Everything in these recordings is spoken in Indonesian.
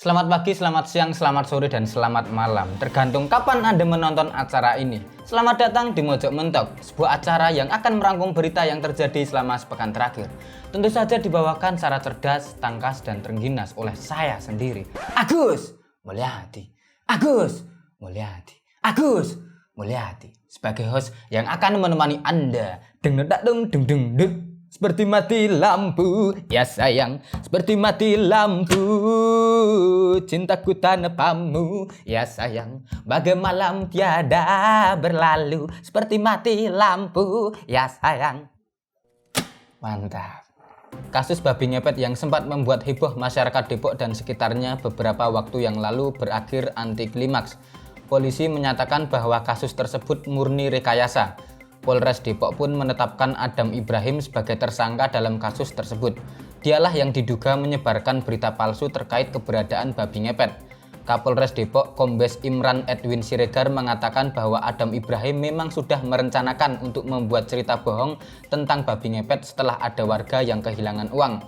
Selamat pagi, selamat siang, selamat sore, dan selamat malam. Tergantung kapan Anda menonton acara ini. Selamat datang di Mojok Mentok, sebuah acara yang akan merangkum berita yang terjadi selama sepekan terakhir. Tentu saja dibawakan secara cerdas, tangkas, dan terengginas oleh saya sendiri, Agus Mulyadi. Agus Mulyadi. Agus Mulyadi. Sebagai host yang akan menemani Anda. Deng dak deng deng deng deng. Seperti mati lampu, ya sayang, seperti mati lampu. Cintaku tanpamu, ya sayang, bagai malam tiada berlalu. Seperti mati lampu, ya sayang. Mantap. Kasus babi ngepet yang sempat membuat heboh masyarakat Depok dan sekitarnya beberapa waktu yang lalu berakhir anti klimaks. Polisi menyatakan bahwa kasus tersebut murni rekayasa. Polres Depok pun menetapkan Adam Ibrahim sebagai tersangka dalam kasus tersebut. Dialah yang diduga menyebarkan berita palsu terkait keberadaan babi ngepet. Kapolres Depok Kombes Imran Edwin Siregar mengatakan bahwa Adam Ibrahim memang sudah merencanakan untuk membuat cerita bohong tentang babi ngepet setelah ada warga yang kehilangan uang.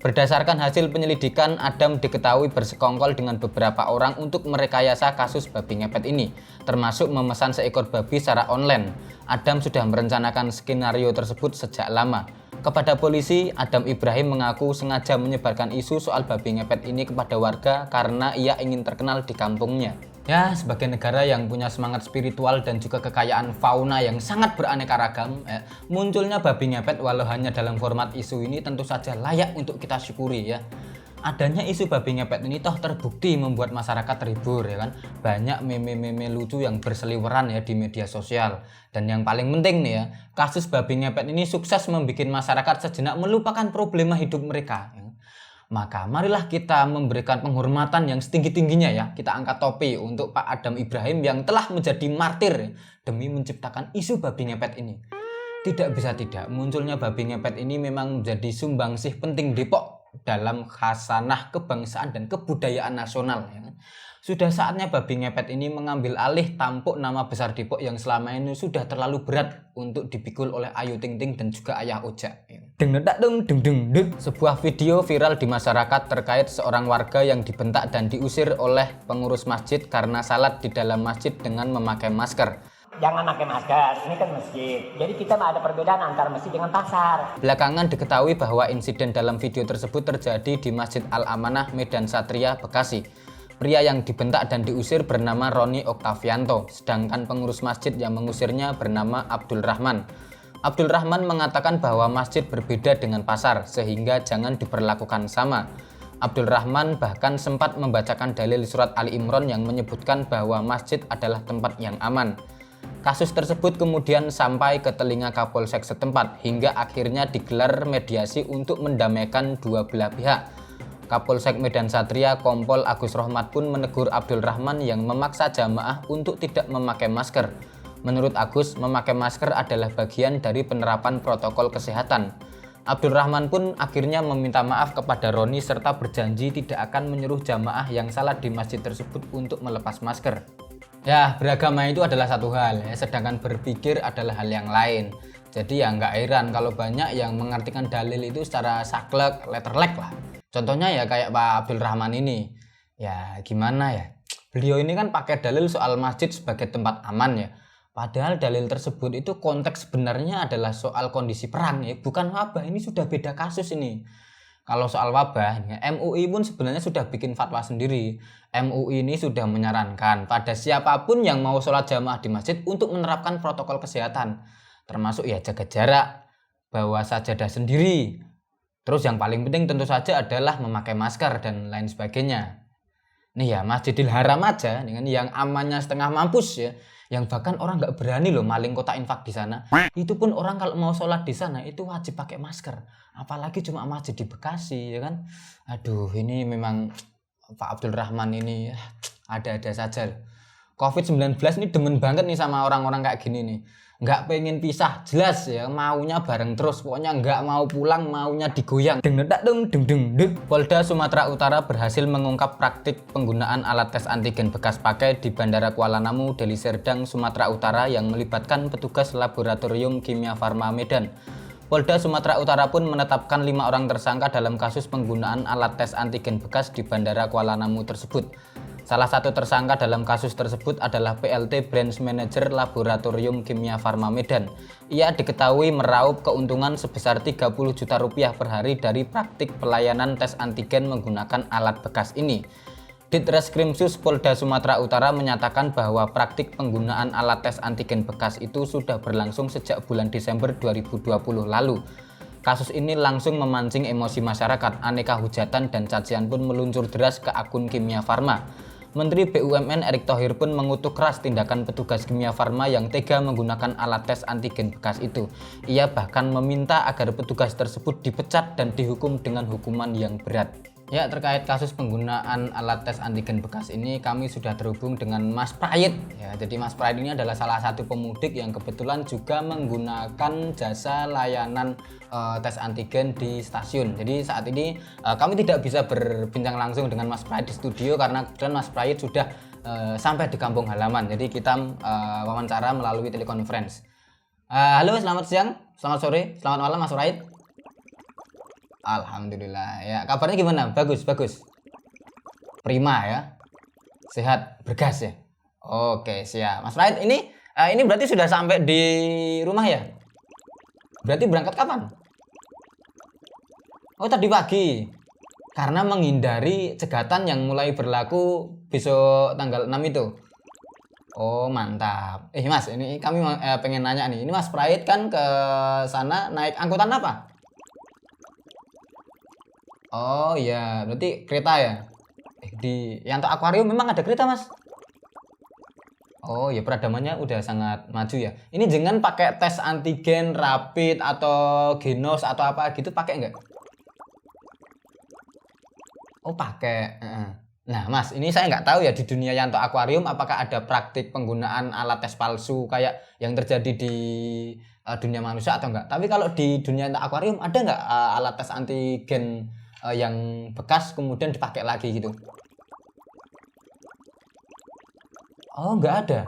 Berdasarkan hasil penyelidikan, Adam diketahui bersekongkol dengan beberapa orang untuk merekayasa kasus babi ngepet ini, termasuk memesan seekor babi secara online. Adam sudah merencanakan skenario tersebut sejak lama. Kepada polisi, Adam Ibrahim mengaku sengaja menyebarkan isu soal babi ngepet ini kepada warga karena ia ingin terkenal di kampungnya. Ya, sebagai negara yang punya semangat spiritual dan juga kekayaan fauna yang sangat beraneka ragam, munculnya babi ngepet walau hanya dalam format isu ini tentu saja layak untuk kita syukuri ya. Adanya isu babi ngepet ini toh terbukti membuat masyarakat terhibur ya kan. Banyak meme-meme lucu yang berseliweran ya di media sosial. Dan yang paling penting nih ya, kasus babi ngepet ini sukses membuat masyarakat sejenak melupakan problema hidup mereka ya. Maka marilah kita memberikan penghormatan yang setinggi-tingginya ya. Kita angkat topi untuk Pak Adam Ibrahim yang telah menjadi martir demi menciptakan isu babi ngepet ini. Tidak bisa tidak, munculnya babi ngepet ini memang menjadi sumbangsih penting Depok dalam khasanah kebangsaan dan kebudayaan nasional ya. Sudah saatnya babi ngepet ini mengambil alih tampuk nama besar Depok yang selama ini sudah terlalu berat untuk dipikul oleh Ayu Ting Ting dan juga Ayah Ojak. Sebuah video viral di masyarakat terkait seorang warga yang dibentak dan diusir oleh pengurus masjid karena salat di dalam masjid dengan memakai masker. Jangan pakai masker, ini kan masjid. Jadi kita ada perbedaan antara masjid dengan pasar. Belakangan diketahui bahwa insiden dalam video tersebut terjadi di Masjid Al-Amanah, Medan Satria, Bekasi. Pria yang dibentak dan diusir bernama Roni Oktavianto, sedangkan pengurus masjid yang mengusirnya bernama Abdul Rahman. Abdul Rahman mengatakan bahwa masjid berbeda dengan pasar, sehingga jangan diperlakukan sama. Abdul Rahman bahkan sempat membacakan dalil surat Ali Imran yang menyebutkan bahwa masjid adalah tempat yang aman. Kasus tersebut kemudian sampai ke telinga Kapolsek setempat, hingga akhirnya digelar mediasi untuk mendamaikan dua belah pihak. Kapolsek Medan Satria Kompol Agus Rohmat pun menegur Abdul Rahman yang memaksa jamaah untuk tidak memakai masker. Menurut Agus, memakai masker adalah bagian dari penerapan protokol kesehatan. Abdul Rahman pun akhirnya meminta maaf kepada Roni serta berjanji tidak akan menyuruh jamaah yang salat di masjid tersebut untuk melepas masker. Ya, beragama itu adalah satu hal ya, sedangkan berpikir adalah hal yang lain. Jadi ya nggak heran kalau banyak yang mengartikan dalil itu secara saklek, letterlek lah. Contohnya ya kayak Pak Abdul Rahman ini. Ya gimana ya, beliau ini kan pakai dalil soal masjid sebagai tempat aman ya. Padahal dalil tersebut itu konteks sebenarnya adalah soal kondisi perang ya, bukan wabah. Ini sudah beda kasus ini. Kalau soal wabah, ya, MUI pun sebenarnya sudah bikin fatwa sendiri. MUI ini sudah menyarankan pada siapapun yang mau sholat jamaah di masjid untuk menerapkan protokol kesehatan. Termasuk ya jaga jarak, bawa sajadah sendiri. Terus yang paling penting tentu saja adalah memakai masker dan lain sebagainya. Nih ya, Masjidil Haram aja dengan yang amannya setengah mampus ya. Yang bahkan orang nggak berani loh maling kotak infak di sana. Itu pun orang kalau mau sholat di sana itu wajib pakai masker. Apalagi cuma masjid di Bekasi ya kan. Aduh, ini memang Pak Abdul Rahman ini ada-ada saja. COVID-19 ini demen banget nih sama orang-orang kayak gini nih. Nggak pengen pisah, jelas ya, maunya bareng terus, pokoknya nggak mau pulang, maunya digoyang. Polda Sumatera Utara berhasil mengungkap praktik penggunaan alat tes antigen bekas pakai di Bandara Kuala Namu, Deli Serdang, Sumatera Utara yang melibatkan petugas Laboratorium Kimia Farma Medan. Polda Sumatera Utara pun menetapkan 5 orang tersangka dalam kasus penggunaan alat tes antigen bekas di Bandara Kuala Namu tersebut. Salah satu tersangka dalam kasus tersebut adalah PLT Branch Manager Laboratorium Kimia Farma Medan. Ia diketahui meraup keuntungan sebesar 30 juta rupiah per hari dari praktik pelayanan tes antigen menggunakan alat bekas ini. Ditreskrimsus Polda Sumatera Utara menyatakan bahwa praktik penggunaan alat tes antigen bekas itu sudah berlangsung sejak bulan Desember 2020 lalu. Kasus ini langsung memancing emosi masyarakat, aneka hujatan dan cacian pun meluncur deras ke akun Kimia Farma. Menteri BUMN Erick Thohir pun mengutuk keras tindakan petugas Kimia Farma yang tega menggunakan alat tes antigen bekas itu. Ia bahkan meminta agar petugas tersebut dipecat dan dihukum dengan hukuman yang berat. Ya, terkait kasus penggunaan alat tes antigen bekas ini kami sudah terhubung dengan Mas Prayit. Ya, jadi Mas Prayit ini adalah salah satu pemudik yang kebetulan juga menggunakan jasa layanan tes antigen di stasiun. Jadi saat ini kami tidak bisa berbincang langsung dengan Mas Prayit di studio karena kebetulan Mas Prayit sudah sampai di kampung halaman. Jadi kita wawancara melalui telekonferensi. Halo, selamat siang, selamat sore, selamat malam Mas Prayit. Alhamdulillah ya, kabarnya gimana? Bagus. Prima ya. Sehat, bergas ya. Oke, siap. Mas Prayit ini berarti sudah sampai di rumah ya? Berarti berangkat kapan? Oh, tadi pagi. Karena menghindari cegatan yang mulai berlaku besok tanggal 6 itu. Oh, mantap. Mas, ini kami pengen nanya nih. Ini Mas Prayit kan ke sana naik angkutan apa? Oh iya, berarti kereta ya? Di Yanto Aquarium memang ada kereta, Mas? Oh ya, peradabannya udah sangat maju ya. Ini jangan pakai tes antigen, rapid, atau genos, atau apa gitu, pakai nggak? Oh, pakai. Nah, Mas, ini saya nggak tahu ya di dunia Yanto Aquarium apakah ada praktik penggunaan alat tes palsu kayak yang terjadi di dunia manusia atau enggak. Tapi kalau di dunia Yanto Aquarium ada nggak alat tes antigen yang bekas kemudian dipakai lagi gitu? Oh, nggak ada.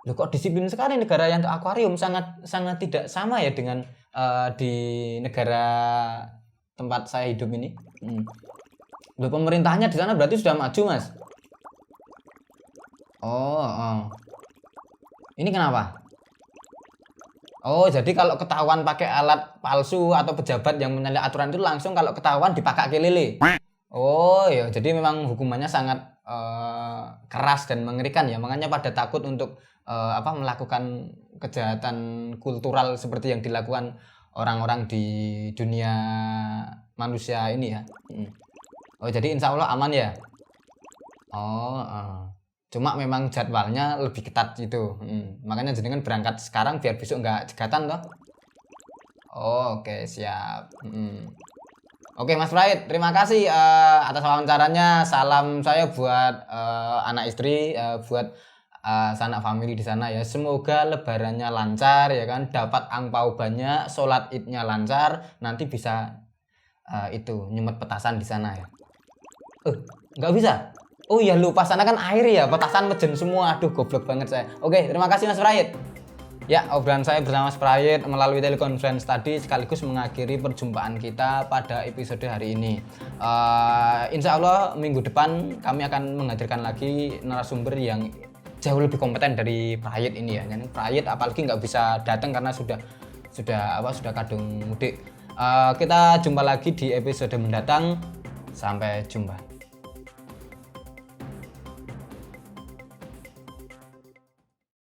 Loh, kok disiplin sekali negara Yanto Aquarium, sangat tidak sama ya dengan di negara tempat saya hidup ini. Loh, pemerintahnya di sana berarti sudah maju, Mas. Oh. Ini kenapa? Oh, jadi kalau ketahuan pakai alat palsu atau pejabat yang menyalahi aturan itu langsung kalau ketahuan dipakak kelele. Oh ya, jadi memang hukumannya sangat keras dan mengerikan ya. Makanya pada takut untuk melakukan kejahatan kultural seperti yang dilakukan orang-orang di dunia manusia ini ya. Oh, jadi insya Allah aman ya. Cuma memang jadwalnya lebih ketat gitu. Makanya jenengan berangkat sekarang biar besok nggak cegatan toh. Oh, oke, siap. Oke, Mas Prayit, terima kasih atas wawancaranya. Salam saya buat anak istri, buat sanak family di sana ya. Semoga lebarannya lancar ya kan, dapat angpau banyak, sholat idnya lancar, nanti bisa nyumet petasan di sana ya. Nggak bisa. Oh iya, lupa, sana kan air ya, petasan mejen semua. Aduh, goblok banget saya. Oke, terima kasih Mas Prayit. Ya, obrolan saya bersama Mas Prayit melalui telekonferensi tadi sekaligus mengakhiri perjumpaan kita pada episode hari ini. Insya Allah minggu depan kami akan menghadirkan lagi narasumber yang jauh lebih kompeten dari Prayit ini ya. Jadi Prayit apalagi nggak bisa datang karena sudah kadung mudik. Kita jumpa lagi di episode mendatang. Sampai jumpa.